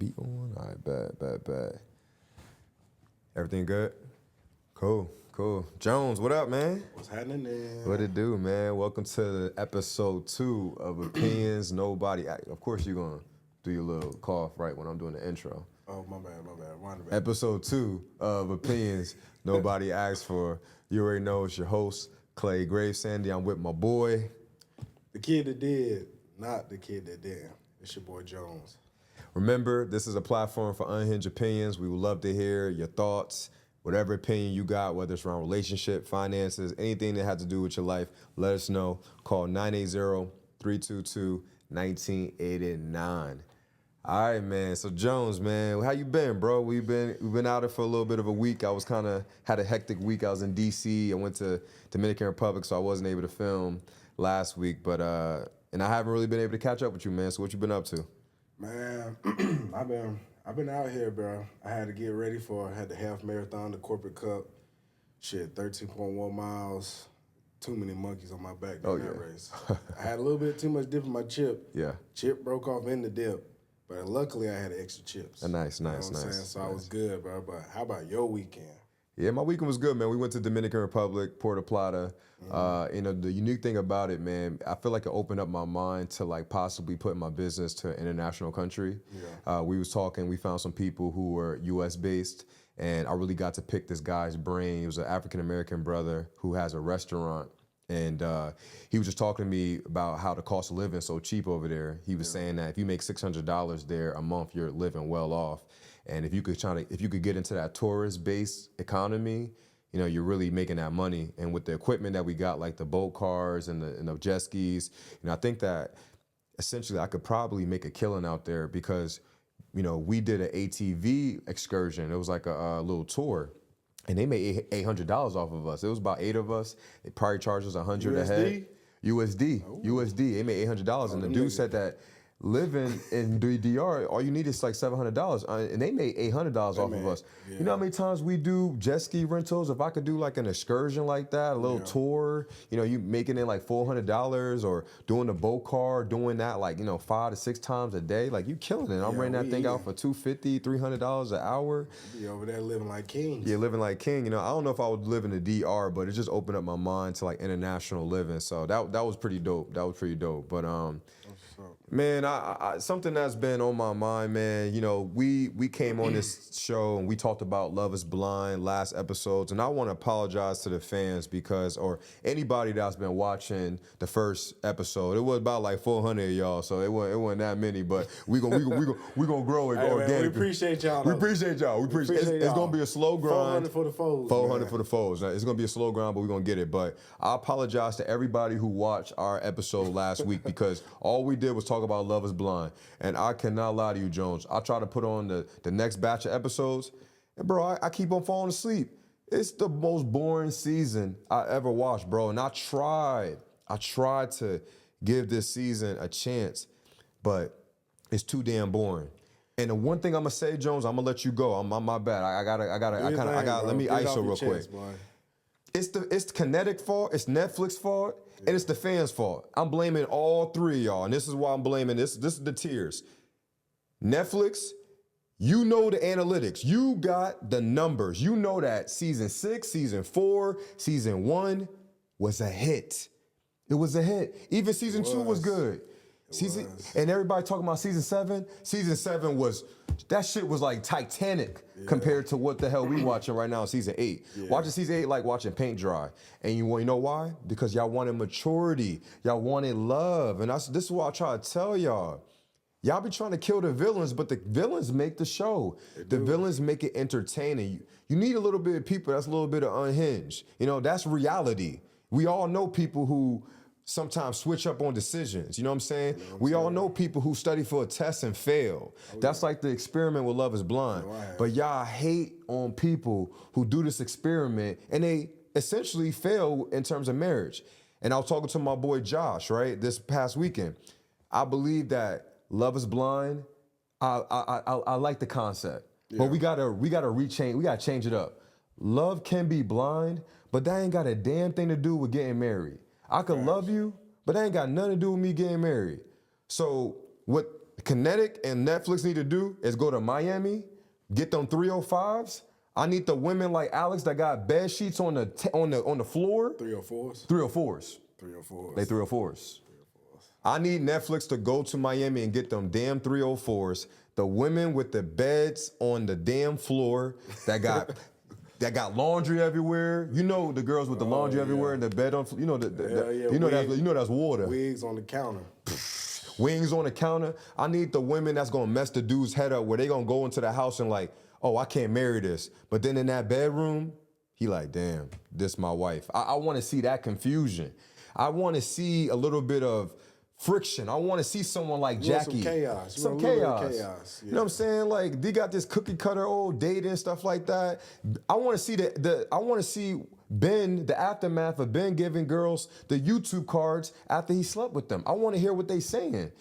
beat on? All right, bad. Everything good? Cool. Jones, what up, man? What's happening there? What it do, man? Welcome to episode 2 of Opinions Nobody. Of course, you're going to do your little cough right when I'm doing the intro. Oh, my bad. Episode 2 of Opinions Nobody Asked For. You already know it's your host, Clay Gravesandy. I'm with my boy. The kid that did, not the kid that didn't. It's your boy Jones. Remember, this is a platform for unhinged opinions. We would love to hear your thoughts, whatever opinion you got, whether it's around relationship, finances, anything that has to do with your life, let us know. Call 980-322-1989. All right, man. So Jones, man, how you been, bro? We've been out there for a little bit of a week. I was had a hectic week. I was in DC. I went to Dominican Republic, so I wasn't able to film last week. But and I haven't really been able to catch up with you, man. So what you been up to? Man, I've been out here, bro. I had to get ready I had the half marathon, the corporate cup. 13.1 miles. Too many monkeys on my back during that race. I had a little bit too much dip in my chip. Yeah. Chip broke off in the dip. But luckily I had extra chips. Nice. So I was good, bro. But how about your weekend? Yeah, my weekend was good, man. We went to Dominican Republic, Puerto Plata. The unique thing about it, man, I feel like it opened up my mind to like possibly put my business to an international country. Yeah. We was talking, we found some people who were U.S. based, and I really got to pick this guy's brain. He was an African-American brother who has a restaurant. And he was just talking to me about how the cost of living is so cheap over there. He was saying that if you make $600 there a month, you're living well off. And if you could get into that tourist-based economy, you know, you're really making that money. And with the equipment that we got, like the boat cars and the jet skis, you know, I think that essentially I could probably make a killing out there because, you know, we did an ATV excursion. It was like a little tour. And they made $800 off of us. It was about 8 of us. They probably charged us $100 a head. USD. Oh. USD. They made $800. And the dude said that living in the DR, all you need is like $700. And they made $800 off of us. Yeah. You know how many times we do jet ski rentals? If I could do like an excursion like that, a little tour, you know, you making it like $400 or doing the boat car, doing that like, you know, 5 to 6 times a day, like you killing it. I'm renting that thing out for $250, $300 an hour. You be over there living like kings. Yeah, living like king. You know, I don't know if I would live in the DR, but it just opened up my mind to like international living. So that was pretty dope. But man, I something that's been on my mind, man. You know, we came on this show and we talked about Love Is Blind last episodes, and I want to apologize to the fans or anybody that's been watching the first episode. It was about like 400 of y'all, so it wasn't that many, but we gonna grow it organically. We appreciate y'all. We appreciate y'all. It's gonna be a slow grind. 400 for the foes. 400 for the foes. Now, it's gonna be a slow grind, but we're gonna get it. But I apologize to everybody who watched our episode last week because all we did was talk about Love Is Blind. And I cannot lie to you, Jones. I try to put on the next batch of episodes, and bro, I keep on falling asleep. It's the most boring season I ever watched, bro. And I tried to give this season a chance, but it's too damn boring. And the one thing I'm gonna say, Jones, I'm gonna let you go. My bad. I gotta let me ISO real quick. It's the kinetic fault, it's Netflix fault, and it's the fans' fault. I'm blaming all 3 of y'all, and this is why I'm blaming this. This is the tiers. Netflix, you know the analytics. You got the numbers. You know that season 6, season 4, season 1 was a hit. It was a hit. Even season 2 was good. And everybody talking about season 7. Season 7 that shit was like Titanic compared to what the hell we watching right now, season 8. Yeah. Watching season 8 like watching paint dry. And you know why? Because y'all wanted maturity. Y'all wanted love. And this is what I try to tell y'all. Y'all be trying to kill the villains, but the villains make the show. The villains make it entertaining. You need a little bit of people that's a little bit of unhinged. You know, that's reality. We all know people who sometimes switch up on decisions. You know what I'm saying? We all know people who study for a test and fail. That's like the experiment with Love Is Blind. But y'all hate on people who do this experiment and they essentially fail in terms of marriage. And I was talking to my boy Josh, right, this past weekend. I believe that Love Is Blind, I like the concept. But we gotta change it up. Love can be blind, but that ain't got a damn thing to do with getting married. I could love you, but that ain't got nothing to do with me getting married. So what Kinetic and Netflix need to do is go to Miami, get them 305s. I need the women like Alex that got bed sheets on the floor. 304s. 304s. 304s. They 304s. I need Netflix to go to Miami and get them damn 304s. The women with the beds on the damn floor that got laundry everywhere. You know the girls with the laundry everywhere and the bed on. You know that's water. Wigs on the counter. Wings on the counter. I need the women that's gonna mess the dude's head up where they gonna go into the house and like, oh, I can't marry this. But then in that bedroom, he like, damn, this my wife. I want to see that confusion. I want to see a little bit of friction. I want to see someone like Jackie. Some chaos. Some chaos. Yeah. You know what I'm saying? Like they got this cookie cutter old date and stuff like that. I want to see I want to see Ben, the aftermath of Ben giving girls the YouTube cards after he slept with them. I want to hear what they saying.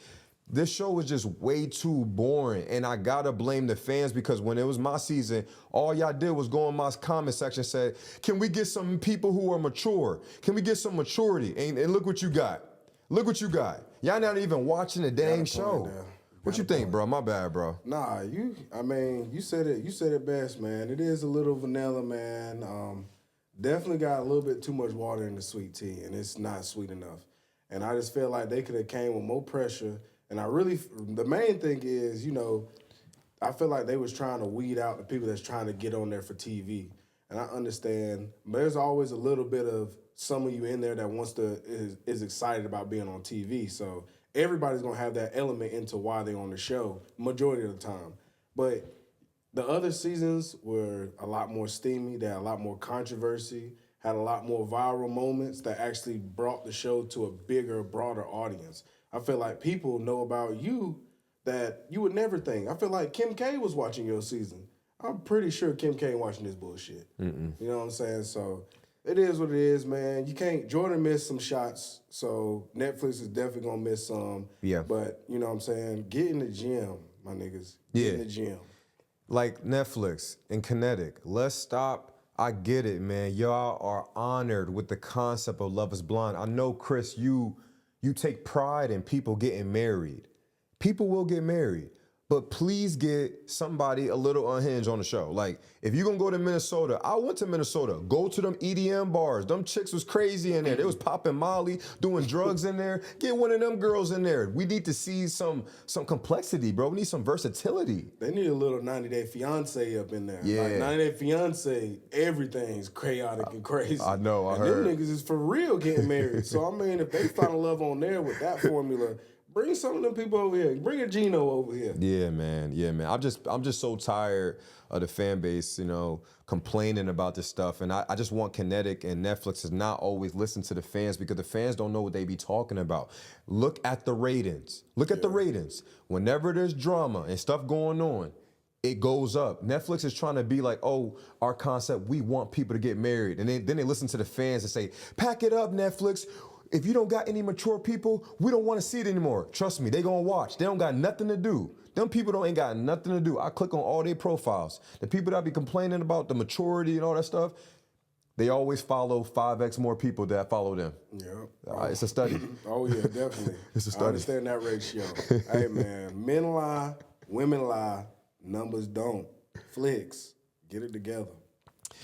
This show is just way too boring, and I gotta blame the fans because when it was my season, all y'all did was go in my comment section and say, can we get some people who are mature? Can we get some maturity? And look what you got. Look what you got. Y'all not even watching the dang show. What you think, bro? My bad, bro. Nah, you said it best, man. It is a little vanilla, man. Definitely got a little bit too much water in the sweet tea, and it's not sweet enough. And I just feel like they could have came with more pressure. And the main thing is, I feel like they was trying to weed out the people that's trying to get on there for TV. And I understand, but there's always a little bit of some of you in there that is excited about being on TV. So everybody's gonna have that element into why they're on the show, majority of the time. But the other seasons were a lot more steamy, they had a lot more controversy, had a lot more viral moments that actually brought the show to a bigger, broader audience. I feel like people know about you that you would never think. I feel like Kim K was watching your season. I'm pretty sure Kim K ain't watching this bullshit. You know what I'm saying? So it is what it is, man. Jordan missed some shots, so Netflix is definitely gonna miss some. Yeah. But you know what I'm saying? Get in the gym, my niggas. Get in the gym. Like Netflix and Kinetic, let's stop. I get it, man. Y'all are honored with the concept of Love is Blind. I know, Chris, you take pride in people getting married. People will get married, but please get somebody a little unhinged on the show. Like, if you're gonna go to Minnesota, I went to Minnesota. Go to them EDM bars. Them chicks was crazy in there. They was popping Molly, doing drugs in there. Get one of them girls in there. We need to see some complexity, bro. We need some versatility. They need a little 90-Day Fiance up in there. Yeah. Like 90-Day Fiance, everything's chaotic and crazy. I know, I and heard. them niggas is for real getting married. So, I mean, if they find a love on there with that formula, bring some of them people over here. Bring a Gino over here. Yeah, man. I'm just so tired of the fan base, complaining about this stuff. And I just want Kinetic and Netflix to not always listen to the fans because the fans don't know what they be talking about. Look at the ratings. Look at the ratings. Whenever there's drama and stuff going on, it goes up. Netflix is trying to be like, oh, our concept, we want people to get married. And then they listen to the fans and say, pack it up, Netflix. If you don't got any mature people, we don't want to see it anymore. Trust me, they gonna watch. They don't got nothing to do. Them people ain't got nothing to do. I click on all their profiles. The people that be complaining about the maturity and all that stuff, they always follow 5x more people that follow them. Yeah. It's a study. Oh, yeah, definitely. It's a study. I understand that ratio. Hey, man, men lie, women lie, numbers don't. Flicks, get it together.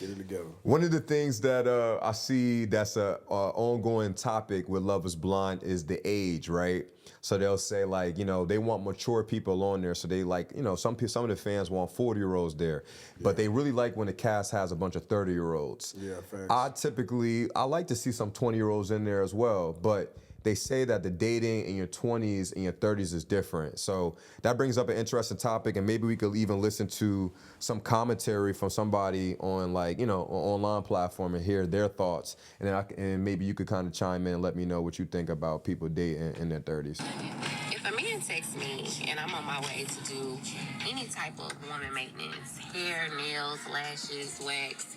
Get it together. One of the things that I see that's a ongoing topic with Love is Blind is the age, right? So they'll say like, they want mature people on there. So they like, some of the fans want 40-year-olds there, but they really like when the cast has a bunch of 30-year-olds. Yeah, facts. I like to see some 20-year-olds in there as well, but they say that the dating in your 20s and your 30s is different. So that brings up an interesting topic, and maybe we could even listen to some commentary from somebody on an online platform and hear their thoughts. And then maybe you could kind of chime in and let me know what you think about people dating in their 30s. If a man texts me and I'm on my way to do any type of woman maintenance, hair, nails, lashes, wax,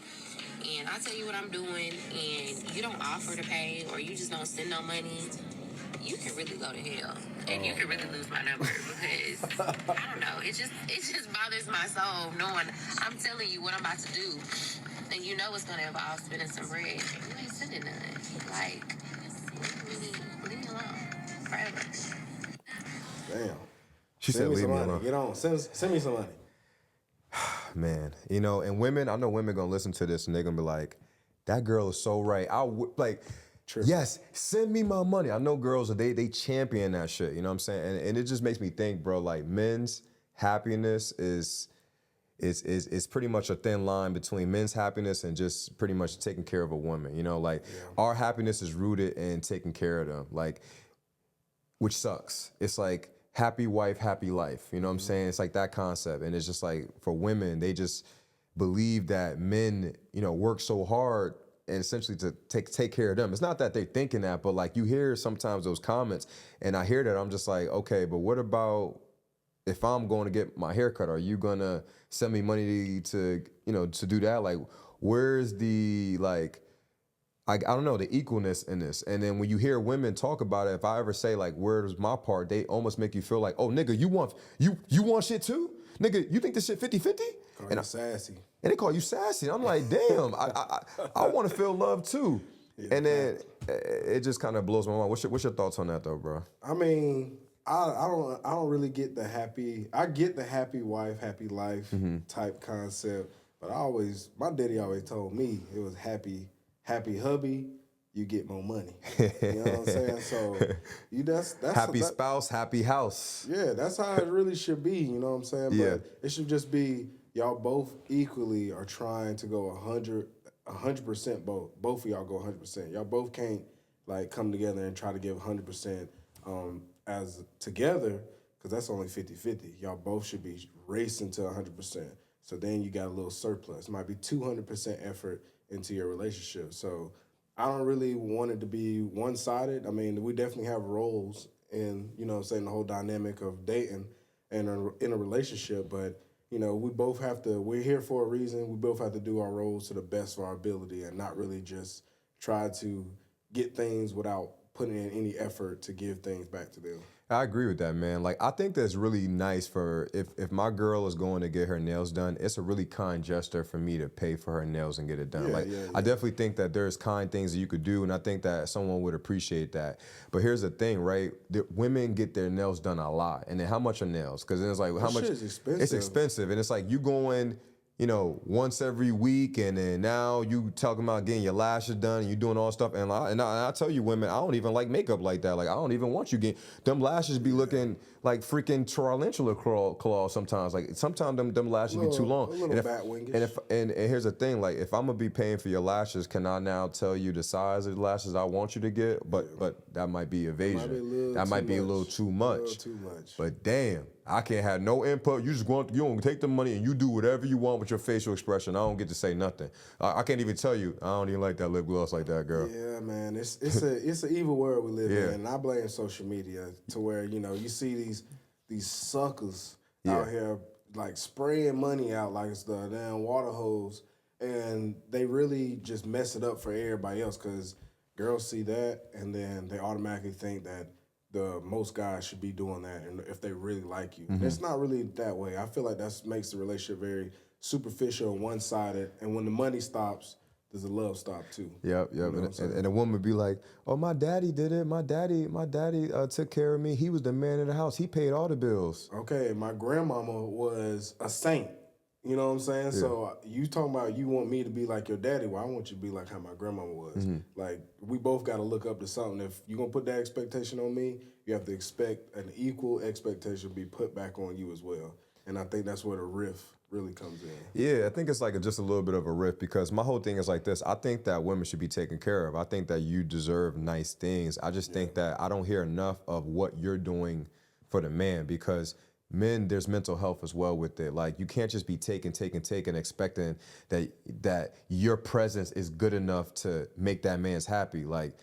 and I tell you what I'm doing, and you don't offer to pay, or you just don't send no money, you can really go to hell, and you can really lose my number because I don't know. It just bothers my soul knowing I'm telling you what I'm about to do, and you know it's gonna involve spending some bread. You ain't sending none. Like, leave me alone forever. Damn. She said, Send me leave some me money. alone. Get on. Send me some money. Man, you know, and women, I know women gonna listen to this and they're gonna be like, that girl is so right. Like, Triple. yes, send me my money. I know girls, they champion that shit, you know what I'm saying? And it just makes me think, bro, like men's happiness is pretty much a thin line between men's happiness and just pretty much taking care of a woman. You know, like our happiness is rooted in taking care of them, like, which sucks. It's like happy wife, happy life. You know what I'm saying? It's like that concept. And it's just like for women, they just believe that men, you know, work so hard and essentially to take care of them. It's not that they're thinking that, but like you hear sometimes those comments and I hear that, I'm just like, okay, but what about if I'm going to get my hair cut, are you gonna send me money to you know, to do that? Like, where's the like, I don't know, the equalness in this? And then when you hear women talk about it, if I ever say like, where's my part, they almost make you feel like, oh nigga, you want shit too? Nigga, you think this shit 50-50? And I'm sassy. And they call you sassy. I'm like, damn, I want to feel love too. Yeah, and then it just kind of blows my mind. What's your thoughts on that though, bro? I mean, I don't really get the happy. I get the happy wife, happy life type concept, but my daddy always told me it was happy hubby, you get more money. You know what I'm saying? So that's Happy spouse, happy house. Yeah, that's how it really should be. You know what I'm saying? Yeah. But it should just be y'all both equally are trying to go 100% both. Both of y'all go 100%. Y'all both can't like come together and try to give 100% as together, because that's only 50-50. Y'all both should be racing to 100%. So then you got a little surplus. It might be 200% effort into your relationship. So I don't really want it to be one-sided. I mean, we definitely have roles in, you know what I'm saying, the whole dynamic of dating and in a relationship, but you know, we're here for a reason. We both have to do our roles to the best of our ability and not really just try to get things without putting in any effort to give things back to them. I agree with that, man. Like, I think that's really nice for if my girl is going to get her nails done, it's a really kind gesture for me to pay for her nails and get it done. I definitely think that there's kind things that you could do, and I think that someone would appreciate that. But here's the thing, right? The women get their nails done a lot, and then how much are nails? Because then it's like, how much? Shit is expensive. It's expensive, and it's like you going, you know, once every week, and then now you talking about getting your lashes done, and you doing all this stuff. And I tell you, women, I don't even like makeup like that. Like, I don't even want you getting them lashes be looking like freaking tarantula claws sometimes. Like sometimes them lashes be too long. A little bat-wingish. And here's the thing, like if I'm gonna be paying for your lashes, can I now tell you the size of the lashes I want you to get? But that might be evasion. That might be a little too much. But damn, I can't have no input. You don't take the money and you do whatever you want with your facial expression. I don't get to say nothing. I can't even tell you. I don't even like that lip gloss like that, girl. Yeah, man. It's an evil world we live in, and I blame social media to where, you know, you see these suckers out here like spraying money out like it's the damn water hose, and they really just mess it up for everybody else because girls see that and then they automatically think that the most guys should be doing that, and if they really like you. And it's not really that way. I feel like that makes the relationship very superficial and one-sided, and when the money stops, does the love stop too? Yep. You know And a woman would be like, "Oh, my daddy did it. My daddy took care of me. He was the man in the house. He paid all the bills." Okay, my grandmama was a saint. You know what I'm saying? Yeah. So you talking about you want me to be like your daddy? Well, I want you to be like how my grandmama was. Like, we both got to look up to something. If you're going to put that expectation on me, you have to expect an equal expectation to be put back on you as well. And I think that's where the rift really comes in. Yeah, I think it's like just a little bit of a rift because my whole thing is like this. I think that women should be taken care of. I think that you deserve nice things. I just think that I don't hear enough of what you're doing for the man because men, there's mental health as well with it. Like, you can't just be taking, expecting that your presence is good enough to make that man's happy. Like,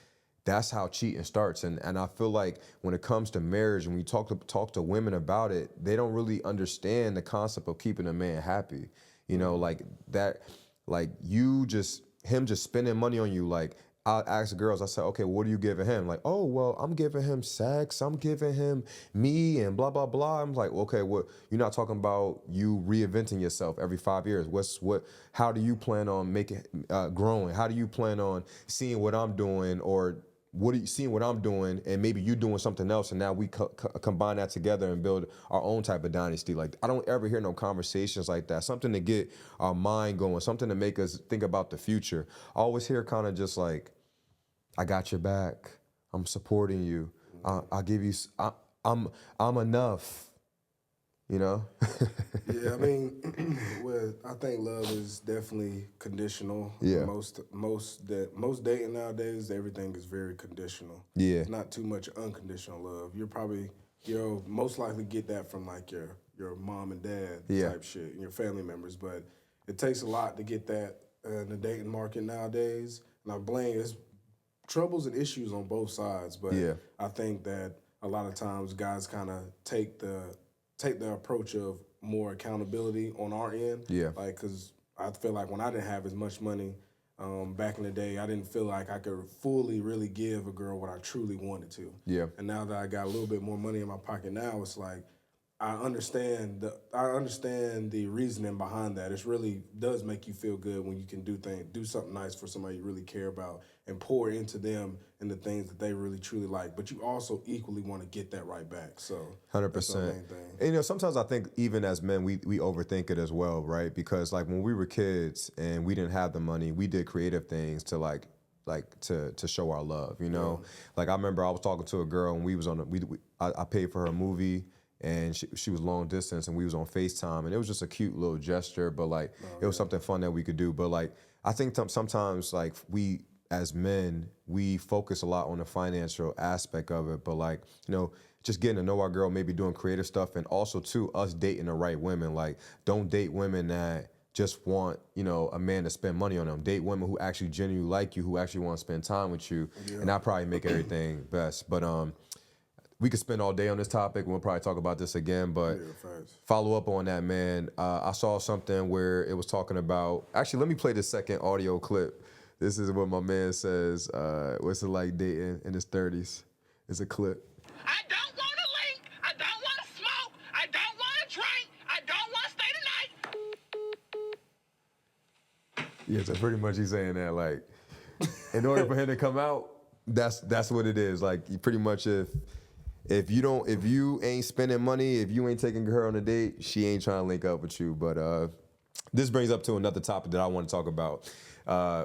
that's how cheating starts. And I feel like when it comes to marriage, when we talk to women about it, they don't really understand the concept of keeping a man happy. You know, like that, like him just spending money on you. Like, I ask girls, I say, okay, what are you giving him? Like, oh, well, I'm giving him sex, I'm giving him me and blah, blah, blah. I'm like, okay, what, you're not talking about you reinventing yourself every 5 years. How do you plan on growing? How do you plan on seeing what I'm doing or what are you seeing what I'm doing, and maybe you doing something else, and now we combine that together and build our own type of dynasty. Like, I don't ever hear no conversations like that. Something to get our mind going, something to make us think about the future. I always hear kind of just like, I got your back. I'm supporting you. I'll give you. I'm enough. You know. Yeah, I mean, well, I think love is definitely conditional. Yeah. Most dating nowadays, everything is very conditional. Yeah. It's not too much unconditional love. You'll most likely get that from like your mom and dad type shit and your family members, but it takes a lot to get that in the dating market nowadays. And I blame it's troubles and issues on both sides, but I think that a lot of times guys kind of take the approach of more accountability on our end. Yeah. Like, because I feel like when I didn't have as much money back in the day, I didn't feel like I could fully really give a girl what I truly wanted to. Yeah. And now that I got a little bit more money in my pocket now, it's like I understand the reasoning behind that. It really does make you feel good when you can do something nice for somebody you really care about and pour into them and the things that they really truly like. But you also equally want to get that right back. So 100%. that's the main thing. And, you know, sometimes I think even as men, we overthink it as well, right? Because like when we were kids and we didn't have the money, we did creative things to to show our love, you know? Yeah. Like I remember I was talking to a girl and we was on I paid for her movie. And she was long distance, and we was on FaceTime, and it was just a cute little gesture, but like it was something fun that we could do. But like I think sometimes like we as men we focus a lot on the financial aspect of it, but like you know just getting to know our girl, maybe doing creative stuff, and also too us dating the right women. Like don't date women that just want a man to spend money on them. Date women who actually genuinely like you, who actually want to spend time with you, and that probably make everything best. But we could spend all day on this topic. We'll probably talk about this again, but follow up on that, man. I saw something where it was talking about, actually, let me play the second audio clip. This is what my man says, what's it like dating in his 30s? It's a clip. I don't want to link. I don't want to smoke. I don't want to drink. I don't want to stay the night. Yeah, so pretty much he's saying that, like, in order for him to come out, that's what it is. Like, you pretty much if you ain't spending money, if you ain't taking her on a date, she ain't trying to link up with you. But this brings up to another topic that I want to talk about.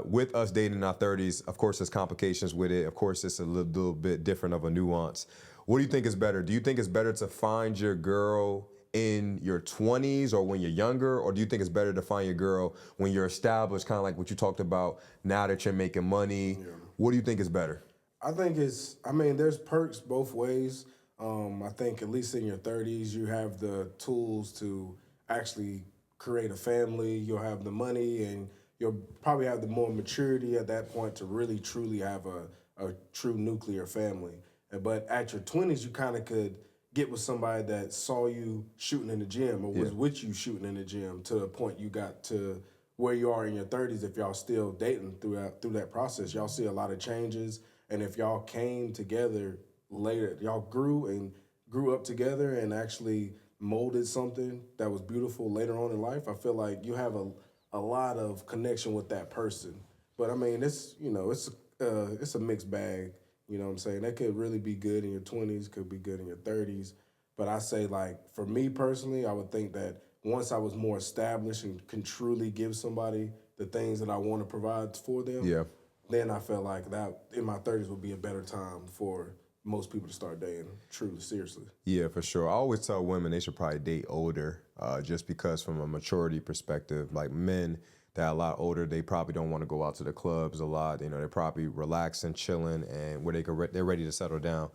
With us dating in our 30s, of course, there's complications with it. Of course, it's a little bit different of a nuance. What do you think is better? Do you think it's better to find your girl in your 20s or when you're younger? Or do you think it's better to find your girl when you're established, kind of like what you talked about, now that you're making money? Yeah. What do you think is better? I think there's perks both ways. I think at least in your 30s, you have the tools to actually create a family. You'll have the money and you'll probably have the more maturity at that point to really truly have a true nuclear family. But at your 20s, you kind of could get with somebody that saw you shooting in the gym or was with you shooting in the gym to the point you got to where you are in your 30s. If y'all still dating through that process, y'all see a lot of changes. And if y'all came together later, y'all grew up together and actually molded something that was beautiful later on in life, I feel like you have a lot of connection with that person. But I mean, it's a mixed bag. You know what I'm saying? That could really be good in your 20s, could be good in your 30s. But I say, like, for me personally, I would think that once I was more established and can truly give somebody the things that I want to provide for them, then I felt like that in my 30s would be a better time for most people to start dating truly, seriously. Yeah, for sure. I always tell women they should probably date older, just because from a maturity perspective, like men that are a lot older, they probably don't want to go out to the clubs a lot. You know, they're probably relaxing, chilling, and where they're ready to settle down.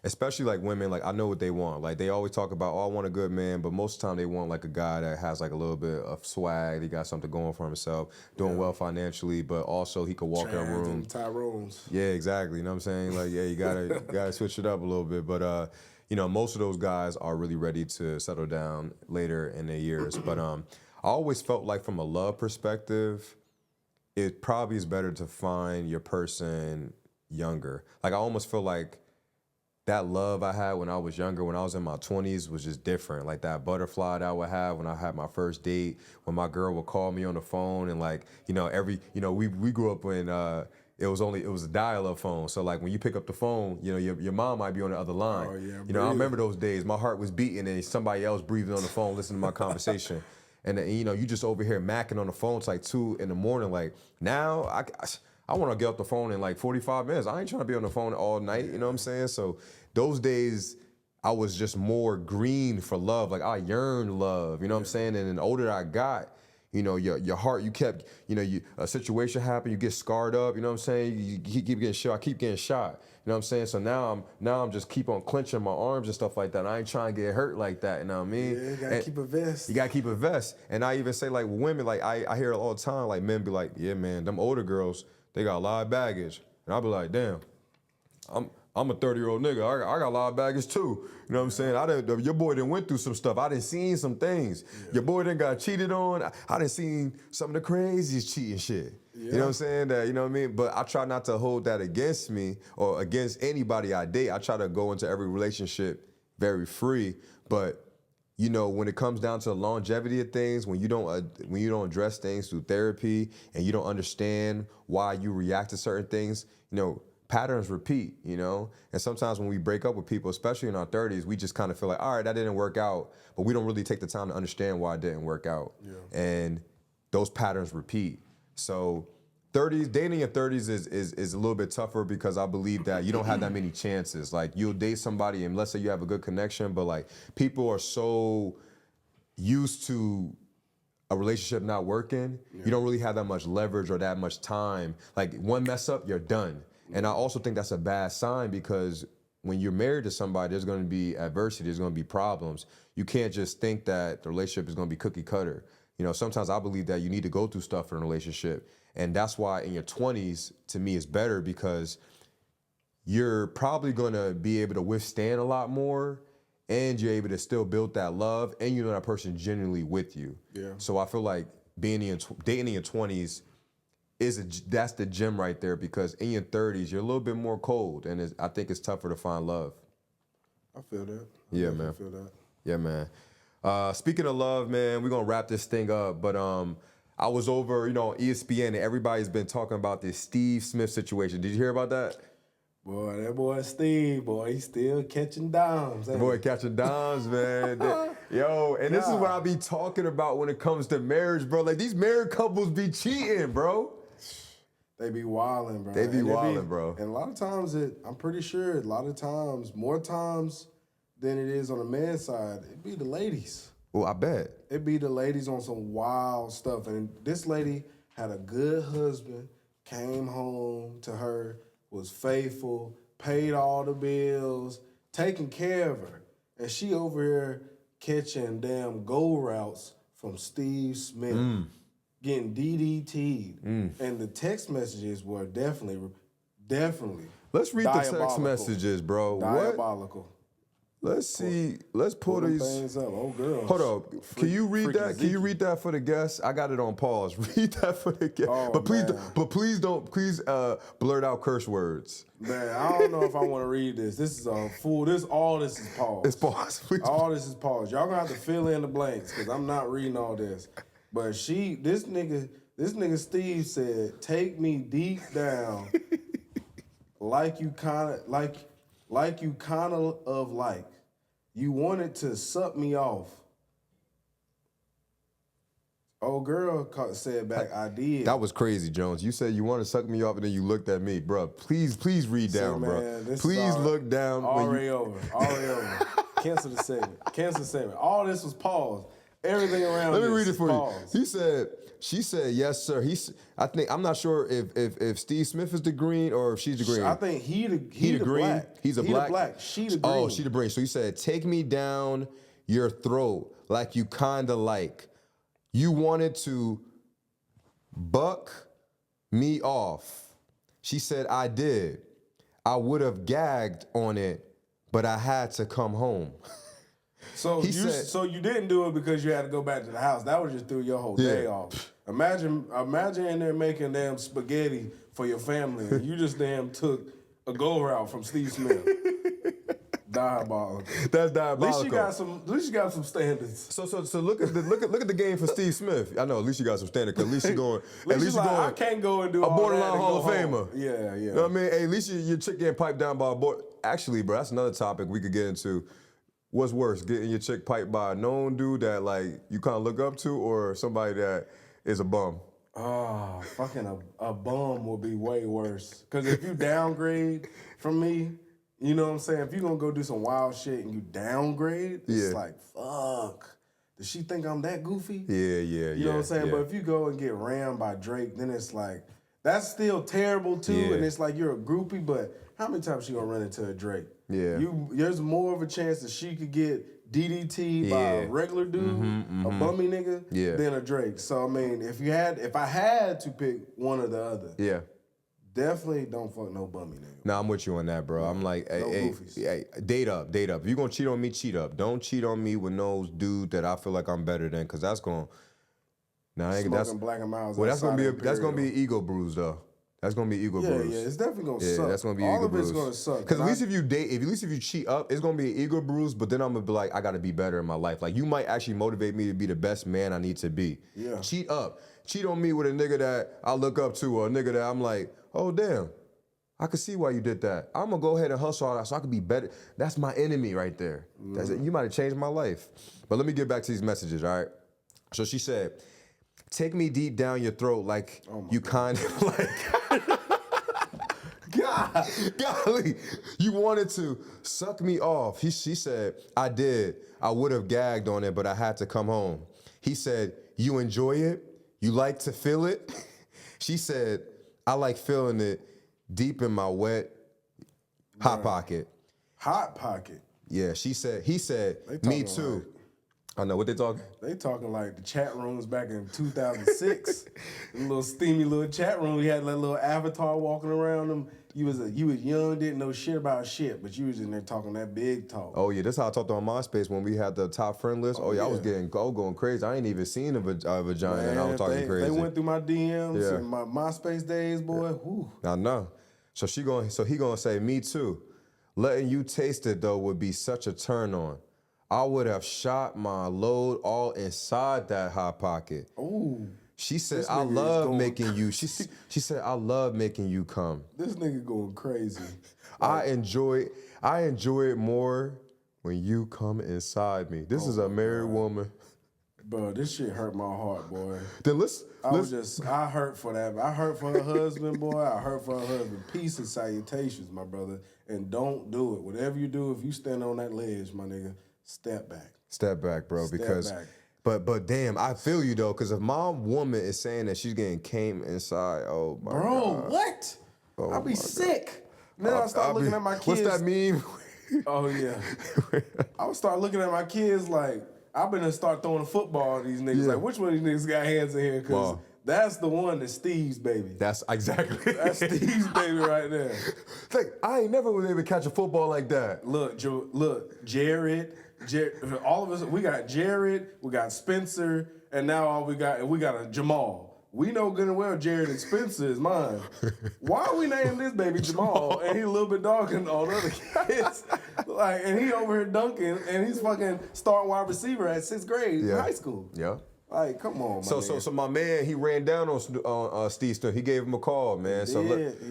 Especially like women, like I know what they want. Like they always talk about, oh, I want a good man, but most of the time they want like a guy that has like a little bit of swag. He got something going for himself, doing well financially, but also he could walk in a room. Tyrone's. Yeah, exactly. You know what I'm saying? Like, yeah, you gotta switch it up a little bit. But most of those guys are really ready to settle down later in their years. But I always felt like from a love perspective, it probably is better to find your person younger. Like I almost feel like that love I had when I was younger, when I was in my 20s, was just different. Like that butterfly that I would have when I had my first date, when my girl would call me on the phone and like, we grew up when it was a dial-up phone. So like when you pick up the phone, you know, your mom might be on the other line. Oh, yeah, you know, I remember those days. My heart was beating and somebody else breathing on the phone, listening to my conversation. And you know, you just over here macking on the phone. It's like 2 in the morning. Like now, I want to get off the phone in like 45 minutes. I ain't trying to be on the phone all night. You know what I'm saying? So those days, I was just more green for love. Like I yearned love. You know what I'm saying? And the older I got, you know, your heart, you kept, you know, a situation happened, you get scarred up. You know what I'm saying? You keep getting shot. I keep getting shot. You know what I'm saying? So now I'm just keep on clenching my arms and stuff like that. I ain't trying to get hurt like that. You know what I mean? Yeah, you gotta keep a vest. You gotta keep a vest. And I even say like with women, like I hear it all the time. Like men be like, yeah, man, them older girls, they got a lot of baggage. And I'll be like, damn, I'm a 30-year-old nigga. I got a lot of baggage too. You know what I'm saying? Your boy done went through some stuff. I done seen some things. Yeah. Your boy done got cheated on. I done seen some of the craziest cheating shit. Yeah. You know what I'm saying? You know what I mean? But I try not to hold that against me or against anybody I date. I try to go into every relationship very free. But you know, when it comes down to the longevity of things, when you don't address things through therapy and you don't understand why you react to certain things, you know, patterns repeat, you know? And sometimes when we break up with people, especially in our 30s, we just kind of feel like, all right, that didn't work out, but we don't really take the time to understand why it didn't work out. Yeah. And those patterns repeat. So dating in 30s is a little bit tougher because I believe that you don't have that many chances. Like you'll date somebody and let's say you have a good connection, but like people are so used to a relationship not working, you don't really have that much leverage or that much time. Like one mess up, you're done. And I also think that's a bad sign because when you're married to somebody, there's going to be adversity, there's going to be problems. You can't just think that the relationship is going to be cookie cutter. You know, sometimes I believe that you need to go through stuff in a relationship. And that's why in your 20s, to me, is better because you're probably going to be able to withstand a lot more and you're able to still build that love and you know that person genuinely with you. Yeah. So I feel like dating in your 20s, that's the gem right there because in your 30s, you're a little bit more cold and I think it's tougher to find love. I feel that. Yeah, man. I feel that. Yeah, man. Speaking of love, man, we're going to wrap this thing up, but I was over, you know, on ESPN and everybody's been talking about this Steve Smith situation. Did you hear about that? Boy, that boy Steve, boy, he's still catching dimes. The boy catching dimes, man. Yo, and this is what I be talking about when it comes to marriage, bro. Like, these married couples be cheating, bro. They be wilding, bro. They be wilding, bro. And a lot of times, I'm pretty sure, more times than it is on the man's side, it be the ladies. Well, I bet. It be the ladies on some wild stuff. And this lady had a good husband, came home to her, was faithful, paid all the bills, taking care of her. And she over here catching damn goal routes from Steve Smith, getting DDT'd. And the text messages were definitely Let's read the text messages, bro. Diabolical. What? Let's see. Let's pull these things up. Oh, girl. Hold up. Can you read that? Can you read that for the guests? I got it on pause. Read that for the guests. Oh, please don't blurt out curse words. Man, I don't know if I want to read this. This is a fool. All this is pause. It's pause. Please. All this is pause. Y'all gonna have to fill in the blanks because I'm not reading all this. But this nigga Steve said, "Take me deep down, like you kind of like. You wanted to suck me off." Old girl said back, "I did." That was crazy, Jones. You said you want to suck me off, and then you looked at me, bro. Please read down, bro. Please look down. Already over. Cancel the segment. All this was paused. Everything around. Let me read it for paused. you. She said, "Yes, sir." I'm not sure if Steve Smith is the green or if she's the green. I think he the green. Black. He's a black. She the green. Oh, she the green. So he said, "Take me down your throat like you kinda like. You wanted to buck me off." She said, "I did. I would have gagged on it, but I had to come home." So you didn't do it because you had to go back to the house. That was just threw your whole day off. Imagine in there making damn spaghetti for your family and you just damn took a go route from Steve Smith. diabolical. That's At diabolical. least you got some standards. So look at the game for Steve Smith. I know at least you got some standard. Cause at least you going. At least you like, going. I can't go and do a all borderline that Hall of go home. Famer. Yeah. You know what I mean? Hey, at least your chick getting piped down by a boy. Actually, bro, that's another topic we could get into. What's worse, getting your chick piped by a known dude that like you kind of look up to, or somebody that is a bum? Oh, fucking a bum would be way worse. Cause if you downgrade from me, you know what I'm saying? If you gonna go do some wild shit and you downgrade, it's like, fuck. Does she think I'm that goofy? Yeah. You know what I'm saying? Yeah. But if you go and get rammed by Drake, then it's like, that's still terrible too. Yeah. And it's like you're a groupie, but how many times she gonna run into a Drake? Yeah. There's more of a chance that she could get DDT by a regular dude, a bummy nigga, than a Drake. So I mean, if I had to pick one or the other, definitely don't fuck no bummy nigga. Nah, I'm with you on that, bro. I'm like, hey, date up. If you gonna cheat on me, cheat up. Don't cheat on me with no dude that I feel like I'm better than, cause that's gonna. Nah, that's Black and Miles. Well, that's gonna be an ego bruise though. That's gonna be ego bruise. Yeah, it's definitely gonna suck. That's gonna be all ego of bruise. it's gonna suck. Because at least if you date, at least if you cheat up, it's gonna be an ego bruise. But then I'm gonna be like, I gotta be better in my life. Like you might actually motivate me to be the best man I need to be. Yeah. Cheat up. Cheat on me with a nigga that I look up to, or a nigga that I'm like, oh damn, I can see why you did that. I'm gonna go ahead and hustle on that so I can be better. That's my enemy right there. That's it. You might have changed my life. But let me get back to these messages, all right? So she said, take me deep down your throat like you kind of like. Golly, you wanted to suck me off. She said, I did. I would have gagged on it, but I had to come home. He said, you enjoy it? You like to feel it? She said, I like feeling it deep in my wet hot pocket. Hot pocket? Yeah, he said, me too. I know, what they talking? They talking like the chat rooms back in 2006. The little steamy little chat room. We had that little avatar walking around them. You was young, didn't know shit about shit, but you was in there talking that big talk. Oh yeah, that's how I talked on MySpace when we had the top friend list. I was going crazy. I ain't even seen a vagina, and I was talking crazy. They went through my DMs and my MySpace days, boy. Whew. I know. So he gonna say, me too. Letting you taste it though would be such a turn on. I would have shot my load all inside that hot pocket. Ooh. She said, I love making you. She said, I love making you come. This nigga going crazy. I enjoy it more when you come inside me. This is a married woman. Bro, this shit hurt my heart, boy. Then I hurt for that. I hurt for her husband, boy. I hurt for her husband. Peace and salutations, my brother. And don't do it. Whatever you do, if you stand on that ledge, my nigga, step back. Step back, bro. But damn, I feel you though, because if my woman is saying that she's getting came inside, oh my God. Bro, what? Oh, I'll be sick. Then I start looking at my kids. What's that mean? Oh yeah. I would start looking at my kids like, I've been to start throwing a football at these niggas. Yeah. Like, which one of these niggas got hands in here? Because that's the one that's Steve's baby. That's exactly. That's Steve's baby right there. Like, I ain't never was able to catch a football like that. Look, Jared, all of us, we got Jared, we got Spencer, and now we got a Jamal. We know good and well Jared and Spencer is mine. Why we name this baby Jamal and he a little bit darker than all the other kids? Like, and he over here dunking and he's fucking starting wide receiver at 6th grade in high school. Yeah. Like, come on, man. So my man, he ran down on Steve Smith. He gave him a call, man.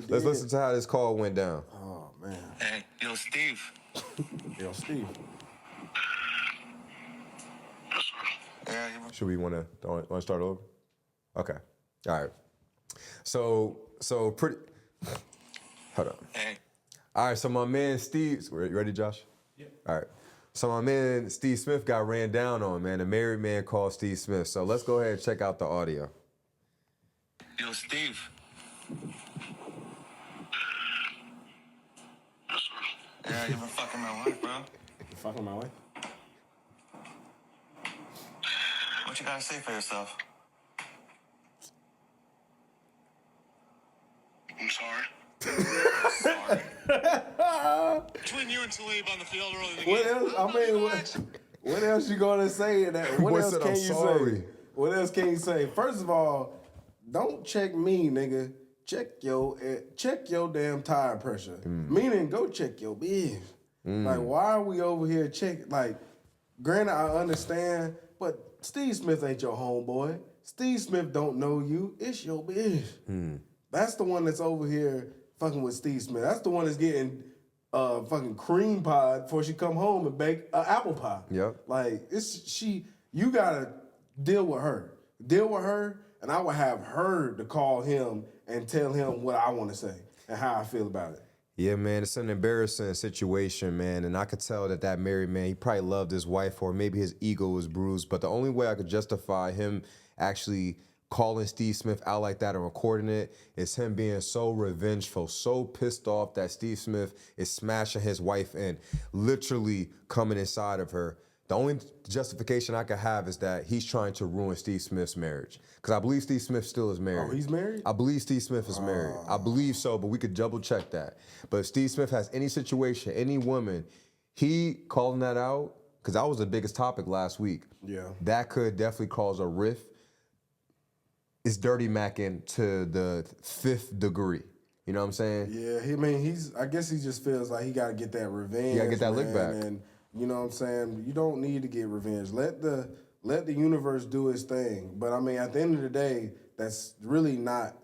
Let's listen to how this call went down. Oh man. Hey, yo, Steve. Yo, Steve. Yeah, Should we want to start over? Okay. All right. So pretty. Hold on. Hey. All right. So my man Steve, you ready, Josh? Yeah. All right. So my man Steve Smith got ran down on, man. A married man called Steve Smith. So let's go ahead and check out the audio. Yo, Steve. Yeah, you been fucking my wife, bro. You fucking my wife? What you gotta say for yourself? I'm sorry. Sorry. Between you and Talib on the field early in the What game. else? I mean, what else you gonna say in that? What Boy else said, can "I'm you sorry." say? What else can you say? First of all, don't check me, nigga. Check your damn tire pressure. Meaning, go check your bitch. Like, why are we over here checking? Like, granted, I understand, but Steve Smith ain't your homeboy. Steve Smith don't know you. It's your bitch. That's the one that's over here fucking with Steve Smith. That's the one that's getting fucking cream pie before she come home and bake apple pie. Yep. Like, you gotta deal with her. Deal with her, and I would have her to call him and tell him what I want to say and how I feel about it. Yeah, man, it's an embarrassing situation, man. And I could tell that married man, he probably loved his wife, or maybe his ego was bruised. But the only way I could justify him actually calling Steve Smith out like that and recording it is him being so revengeful, so pissed off that Steve Smith is smashing his wife and literally coming inside of her. The only justification I could have is that he's trying to ruin Steve Smith's marriage. Because I believe Steve Smith still is married. Oh, he's married? I believe Steve Smith is married. I believe so, but we could double check that. But if Steve Smith has any situation, any woman, he calling that out, because that was the biggest topic last week. Yeah. That could definitely cause a rift. It's dirty macking to the 5th degree. You know what I'm saying? Yeah, I guess he just feels like he got to get that revenge. He got to get that lick back. And you know what I'm saying? You don't need to get revenge. Let the universe do its thing. But I mean, at the end of the day, it's really not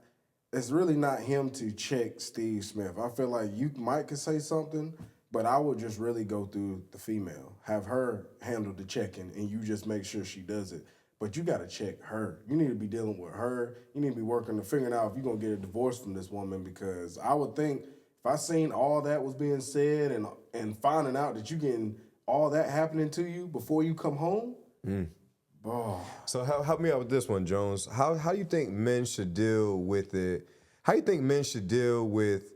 him to check Steve Smith. I feel like you could say something, but I would just really go through the female. Have her handle the checking, and you just make sure she does it. But you got to check her. You need to be dealing with her. You need to be working to figuring out if you're going to get a divorce from this woman, because I would think if I seen all that was being said and finding out that you getting all that happening to you before you come home, So help me out with this one, Jones. How do you think men should deal with it? How do you think men should deal with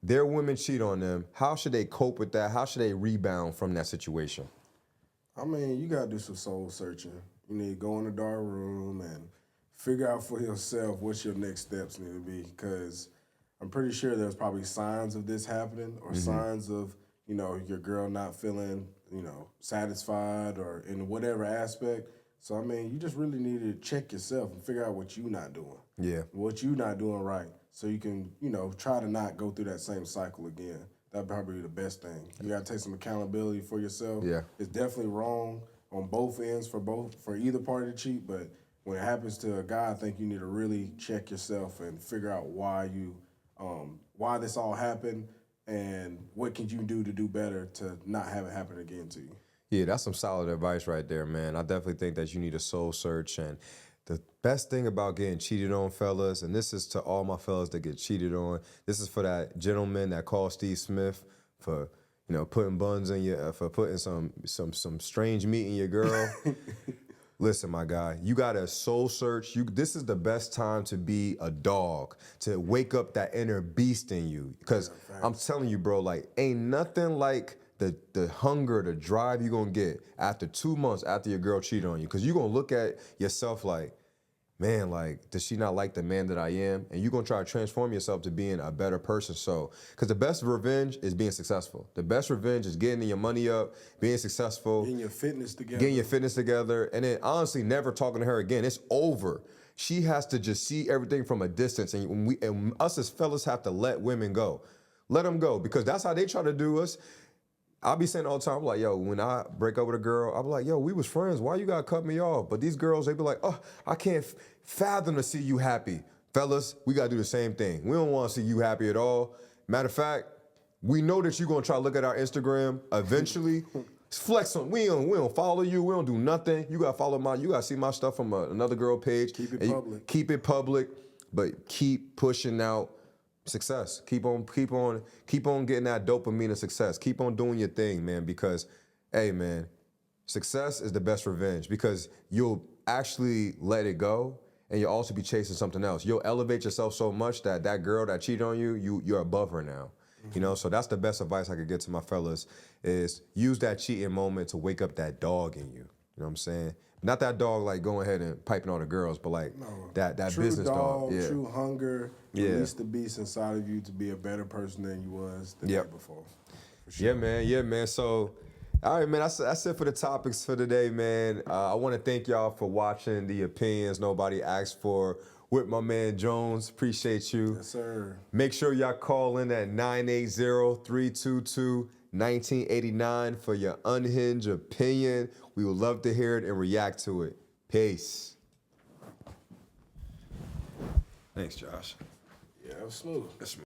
their women cheat on them? How should they cope with that? How should they rebound from that situation? I mean, you got to do some soul searching. You need to go in the dark room and figure out for yourself what your next steps need to be, because I'm pretty sure there's probably signs of this happening, or signs of, your girl not feeling, satisfied or in whatever aspect. So, I mean, you just really need to check yourself and figure out what you're not doing. Yeah. What you're not doing right, so you can, try to not go through that same cycle again. That'd probably be the best thing. You got to take some accountability for yourself. Yeah. It's definitely wrong on both ends for either party to cheat, but when it happens to a guy, I think you need to really check yourself and figure out why this all happened and what can you do to do better to not have it happen again to you. Yeah, that's some solid advice right there, man. I definitely think that you need a soul search. And the best thing about getting cheated on, fellas, and this is to all my fellas that get cheated on, this is for that gentleman that called Steve Smith for putting buns in your, for putting some strange meat in your girl. Listen, my guy, you got to soul search. This is the best time to be a dog, to wake up that inner beast in you. Because I'm telling you, bro, like, ain't nothing like the hunger, the drive you're going to get after 2 months after your girl cheated on you. Because you're going to look at yourself like, man, like, does she not like the man that I am? And you're going to try to transform yourself to being a better person. So, because the best revenge is being successful. The best revenge is getting your money up, being successful. Getting your fitness together. And then honestly never talking to her again. It's over. She has to just see everything from a distance. And us as fellas have to let women go. Let them go, because that's how they try to do us. I'll be saying all the time, I'm like, yo, when I break up with a girl, I'm like, yo, we was friends. Why you gotta cut me off? But these girls, they be like, oh, I can't fathom to see you happy. Fellas, we gotta do the same thing. We don't wanna see you happy at all. Matter of fact, we know that you're gonna try to look at our Instagram eventually. Flex on, we don't follow you, we don't do nothing. You gotta follow you gotta see my stuff from another girl page. Keep it public. Keep it public, but keep pushing out success. Keep on getting that dopamine of success. Keep on doing your thing, man, because, hey, man, success is the best revenge, because you'll actually let it go and you'll also be chasing something else. You'll elevate yourself so much that girl that cheated on you, you're above her now. So that's the best advice I could get to my fellas, is use that cheating moment to wake up that dog in you. You know what I'm saying? Not that dog like going ahead and piping all the girls, but like that business dog. Yeah. True hunger, release the beast inside of you to be a better person than you was the day before. For sure. Yeah, man. So, all right, man, that's it for the topics for today, man. I want to thank y'all for watching the opinions nobody asked for. with my man Jones. Appreciate you. Yes, sir. Make sure y'all call in at 980-322-1989 for your unhinged opinion. We would love to hear it and react to it. Peace. Thanks, Josh. Yeah, that was smooth. That's